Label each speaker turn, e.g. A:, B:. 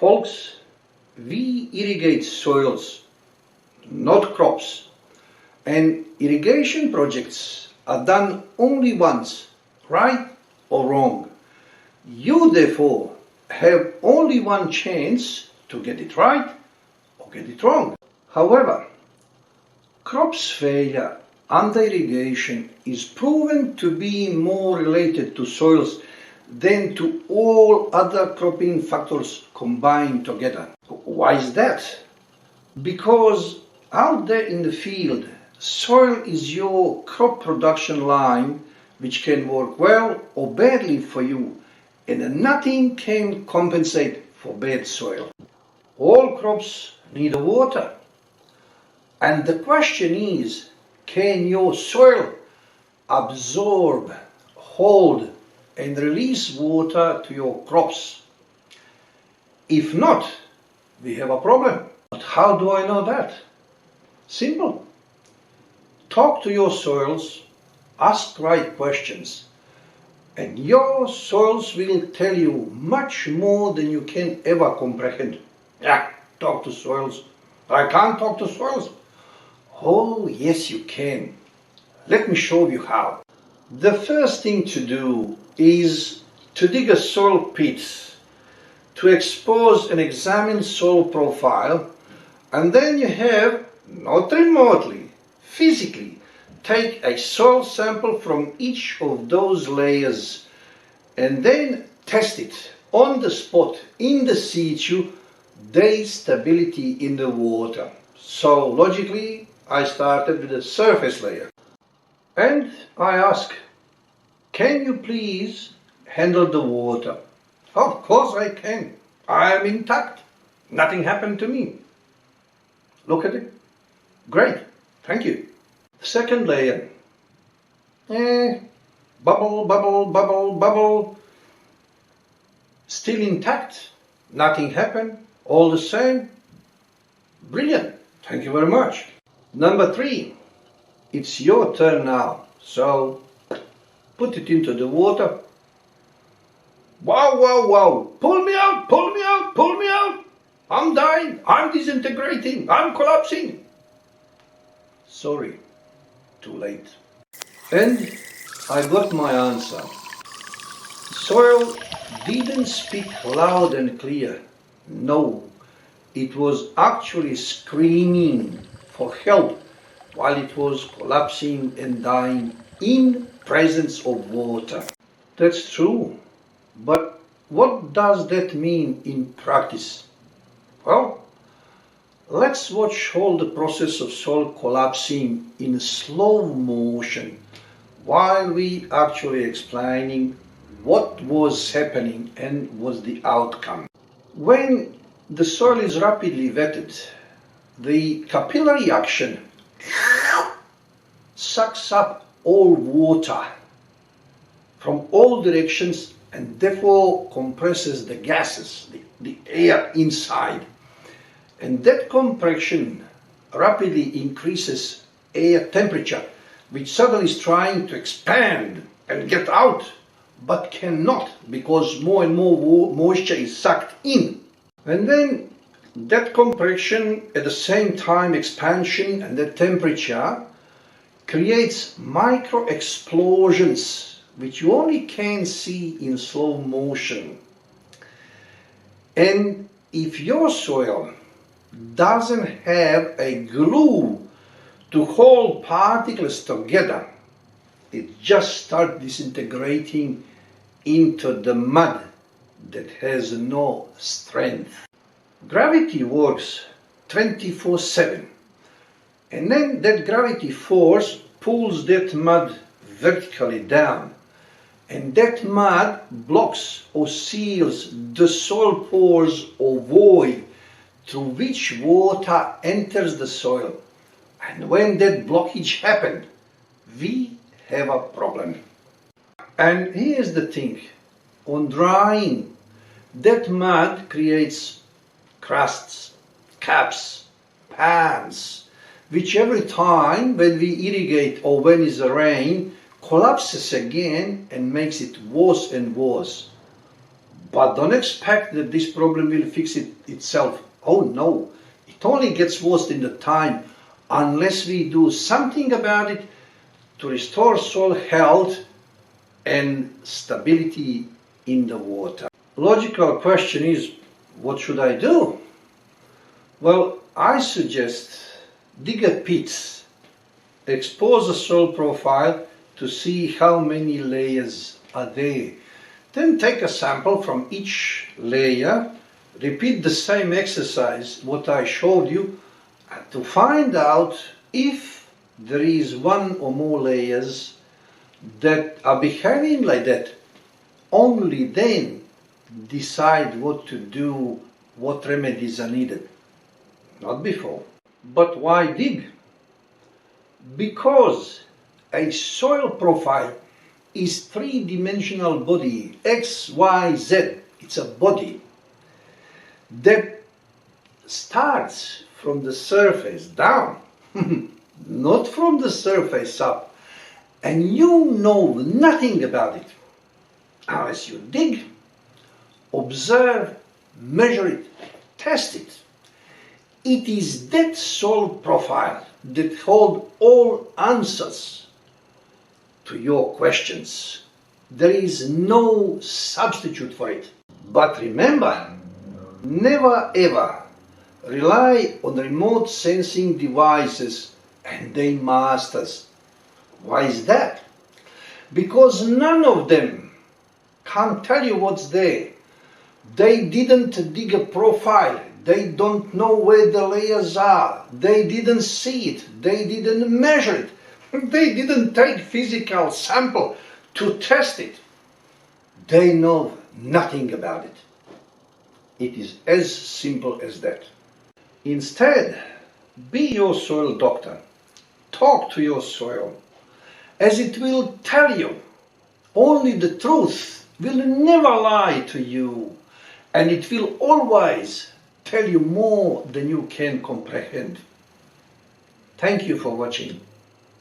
A: Folks, we irrigate soils, not crops, and irrigation projects are done only once, right or wrong. You therefore have only one chance to get it right or get it wrong. However, crops failure under irrigation is proven to be more related to soils than to all other cropping factors combined together. Why is that? Because out there in the field, soil is your crop production line, which can work well or badly for you, and nothing can compensate for bad soil. All crops need water, and the question is, can your soil absorb, hold, and release water to your crops? If not, we have a problem. But how do I know that? Simple. Talk to your soils, ask right questions, and your soils will tell you much more than you can ever comprehend. Yeah, talk to soils. I can't talk to soils. Oh, yes you can. Let me show you how. The first thing to do is to dig a soil pit, to expose and examine soil profile, and then you have, not remotely, physically, take a soil sample from each of those layers and then test it on the spot, in the situ, there is stability in the water. So logically, I started with the surface layer. And I ask, can you please handle the water? Of course I can. I am intact. Nothing happened to me. Look at it. Great. Thank you. Second layer. Bubble, bubble, bubble, bubble. Still intact. Nothing happened. All the same. Brilliant. Thank you very much. Number 3. It's your turn now. So put it into the water. Wow, wow, wow. Pull me out, pull me out, pull me out. I'm dying. I'm disintegrating. I'm collapsing. Sorry. Too late. And I got my answer. Soil didn't speak loud and clear. No, it was actually screaming for help while it was collapsing and dying in presence of water. That's true, but what does that mean in practice? Well, let's watch all the process of soil collapsing in slow motion while we actually explaining what was happening and was the outcome. When the soil is rapidly wetted, the capillary action sucks up all water from all directions and therefore compresses the gases, the air inside. And that compression rapidly increases air temperature, which suddenly is trying to expand and get out, but cannot because more and more moisture is sucked in. And then that compression, at the same time expansion and the temperature, creates micro explosions which you only can see in slow motion. And if your soil doesn't have a glue to hold particles together, it just starts disintegrating into the mud that has no strength. Gravity works 24/7, and then that gravity force pulls that mud vertically down, and that mud blocks or seals the soil pores or void through which water enters the soil. And when that blockage happened, we have a problem. And here's the thing, on drying, that mud creates crusts, caps, pans, which every time when we irrigate or when it's a rain, collapses again and makes it worse and worse. But don't expect that this problem will fix itself. Oh no, it only gets worse in the time unless we do something about it to restore soil health and stability in the water. Logical question is, what should I do? Well, I suggest dig a pit, expose the soil profile to see how many layers are there. Then take a sample from each layer, repeat the same exercise what I showed you to find out if there is one or more layers that are behaving like that. Only then decide what to do, what remedies are needed. Not before. But why dig? Because a soil profile is three-dimensional body, X, Y, Z. It's a body that starts from the surface down, not from the surface up, and you know nothing about it. Now, as you dig, observe, measure it, test it. It is that soil profile that holds all answers to your questions. There is no substitute for it. But remember, never ever rely on remote sensing devices and their masters. Why is that? Because none of them can tell you what's there. They didn't dig a profile. They don't know where the layers are. They didn't see it. They didn't measure it. They didn't take physical sample to test it. They know nothing about it. It is as simple as that. Instead, be your soil doctor. Talk to your soil, as it will tell you. Only the truth will never lie to you, and it will always tell you more than you can comprehend. Thank you for watching.